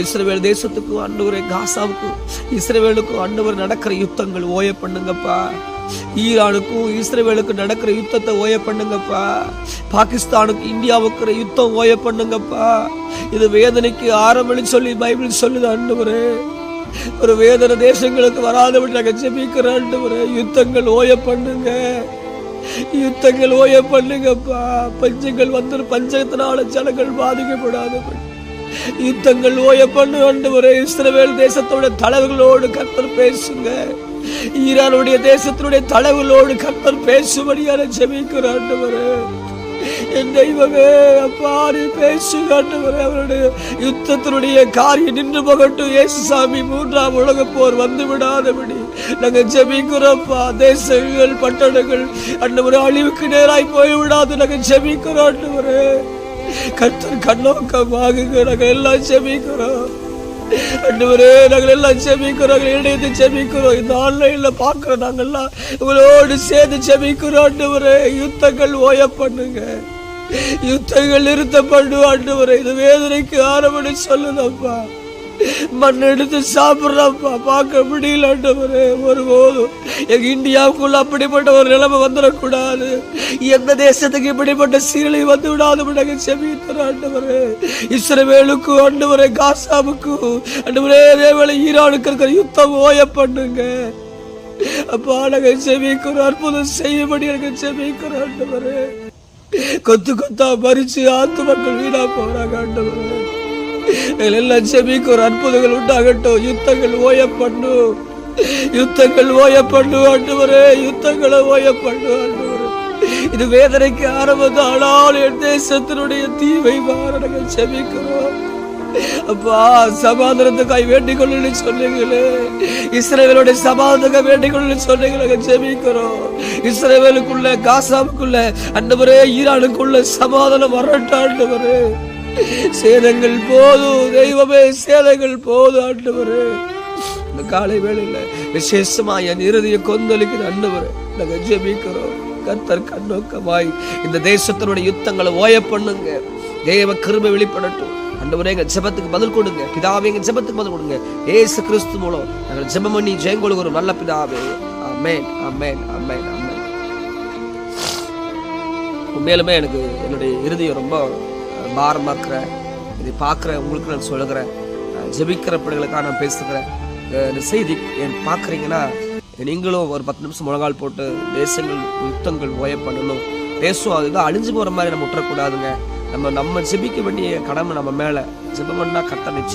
இஸ்ரவேல் தேசத்துக்கும் ஆண்டவரே, காசாவுக்கும் இஸ்ரவேலுக்கும் ஆண்டவர் நடக்கிற யுத்தங்கள் ஓய பண்ணுங்கப்பா. ஈரானுக்கும் இஸ்ரவேலுக்கும் நடக்கிற யுத்தத்தை ஓய பண்ணுங்கப்பா. பாகிஸ்தானுக்கு இந்தியாவுக்கு யுத்தம் ஓய பண்ணுங்கப்பா. இது வேதனைக்கு ஆரம்பம் சொல்லி பைபிள் சொல்லுது ஆண்டவரே. ஒரு வேதனை தேசங்களுக்கு வராதபடி நாங்கள் ஜெபிக்கிறோம் ஆண்டவரே. யுத்தங்கள் ஓய பண்ணுங்க, யுத்தங்கள் ஓய பண்ணுங்கப்பா. பஞ்சங்கள் வந்து பஞ்சத்தினால ஜனங்கள் பாதிக்கப்படாதபடி யுத்தங்கள் ஓய பண்ணு ஆண்டவரே. இஸ்ரவேல் தேசத்தோட தலைவர்களோடு கர்த்தர் பேசுங்க. ஈரானுடைய தேசத்தினுடைய தலைவர்களோடு கர்த்தர் பேசும்படியான ஜெபிக்கிற ஆண்டவரே. என் தெய்வமே அப்பா, நீ பேசுங்க ஆண்டவரே. அவருடைய யுத்தத்தினுடைய காரியம் நின்று போகட்டும் இயேசு சாமி. மூன்றாம் உலக போர் வந்து விடாதபடி நாங்க ஜெபிக்கிறோம்ப்பா. தேசங்கள் பட்டணங்கள் ஆண்டவரே அழிவுக்கு நேராய் போய் விடாது நாங்க ஜெபிக்கிறோம் ஆண்டவரே. கர்த்தர் கண்ணோக்கமாகுங்க. நாங்கள் எல்லாம் ஜெபிக்கிறோம் ஆண்டவரே. நாங்கள் எல்லாம் ஜெபிக்கிறோம், இணைந்து ஜெபிக்கிறோம். இந்த ஆன்லைன்ல பாக்குற நாங்கெல்லாம் உங்களோடு சேர்ந்து ஜெபிக்கிறோம் ஆண்டவரே. யுத்தங்கள் ஓய பண்ணுங்க, யுத்தங்கள் நிறுத்தப்படு ஆண்டவரே. இது வேதனைக்கு ஆரம்பம் சொல்லுதப்பா. மண் எடுத்து சாப்பிட்றப்பா, பார்க்க முடியல ஆண்டவரே. ஒருபோதும் எங்க இந்தியாவுக்குள்ள அப்படிப்பட்ட ஒரு நிலைமை வந்துடக்கூடாது. எந்த தேசத்துக்கு இப்படிப்பட்ட சீரழி வந்து விடாத செபித்தர ஆண்டவரே. இஸ்ரவேலுக்கும் ஆண்டவரே, காசாவுக்கும் ஆண்டவரே, அதேவேளை ஈரானுக்கு இருக்கிற யுத்தம் ஓய பண்ணுங்க அப்பா. நாங்க செபிக்கிறோம், அற்புதம் செய்யபடி எனக்கு செபிக்கிறோம் ஆண்டவரே. கொத்து கொத்தா மறிச்சு ஆத்து மக்கள் வீணா போறாங்க ஆண்டவரே. எல்லாம் ஜெபிக்கிறோம், அற்புதங்கள் உண்டாகட்டும். யுத்தங்கள் ஓய பண்ணு, யுத்தங்கள் ஓய பண்ணு ஆண்டவரே. யுத்தங்களை ஓய பண்ணு ஆண்டவரே. இது வேதனைக்கு ஆரம்பம். ஆனால் என் தேசத்தினுடைய தீவை மாற நாங்கள் ஜெபிக்கிறோம் அப்பா. சமாதானத்துக்காய் வேண்டிக் கொள்ளு சொன்னீங்களே. இஸ்ரவேலுடைய சமாதானத்துக்காக வேண்டிக் கொள்ளு சொன்னீங்க. நாங்கள் ஜெபிக்கிறோம். இஸ்ரவேலுக்குள்ள, காசாவுக்குள்ள ஆண்டவரே, ஈரானுக்குள்ள சமாதானம் வரட்டும் ஆண்டவரே. சேதங்கள் போதும் தெய்வமே, சேதங்கள் போதும் ஆண்டவரே. இந்த காலை வேளையில விசேஷமா என் இருதய கொந்தளிக்குது ஆண்டவரே. நாங்க ஜெபிக்கிறோம். கர்த்தர் கண்ணோக்கமாய் இந்த தேசத்தினுடைய யுத்தங்களை ஓய பண்ணுங்க. தேவ கிருபை வெளிப்படட்டும் ஆண்டவரே. எங்க ஜெபத்துக்கு பதில் கொடுங்க பிதாவே. எங்க ஜெபத்துக்கு பதில் கொடுங்க இயேசு கிறிஸ்து மூலம் நாங்கள் ஜெபம் பண்ணி ஜெயம் கொள்கிறோம் நல்ல பிதாவே. ஆமென், ஆமென், ஆமென், ஆமென். உண்மையிலுமே எனக்கு என்னுடைய இருதயம் ரொம்ப பாரமா இருக்கிற இதை பார்க்குற உங்களுக்கு நான் சொல்லுகிறேன். ஜெபிக்கிற பிள்ளைகளுக்காக நான் பேசுகிறேன். இந்த செய்தி என் பார்க்குறீங்கன்னா நீங்களும் ஒரு 10 நிமிஷம் முழங்கால் போட்டு தேசங்கள் யுத்தங்கள் ஓய பண்ணணும் பேசுவோம். அதுதான் அழிஞ்சு போகிற மாதிரி நம்ம விட்டுறக்கூடாதுங்க. நம்ம ஜெபிக்க வேண்டிய கடமை நம்ம மேலே. ஜெபம் பண்ணா கர்த்தர் நிச்சயம்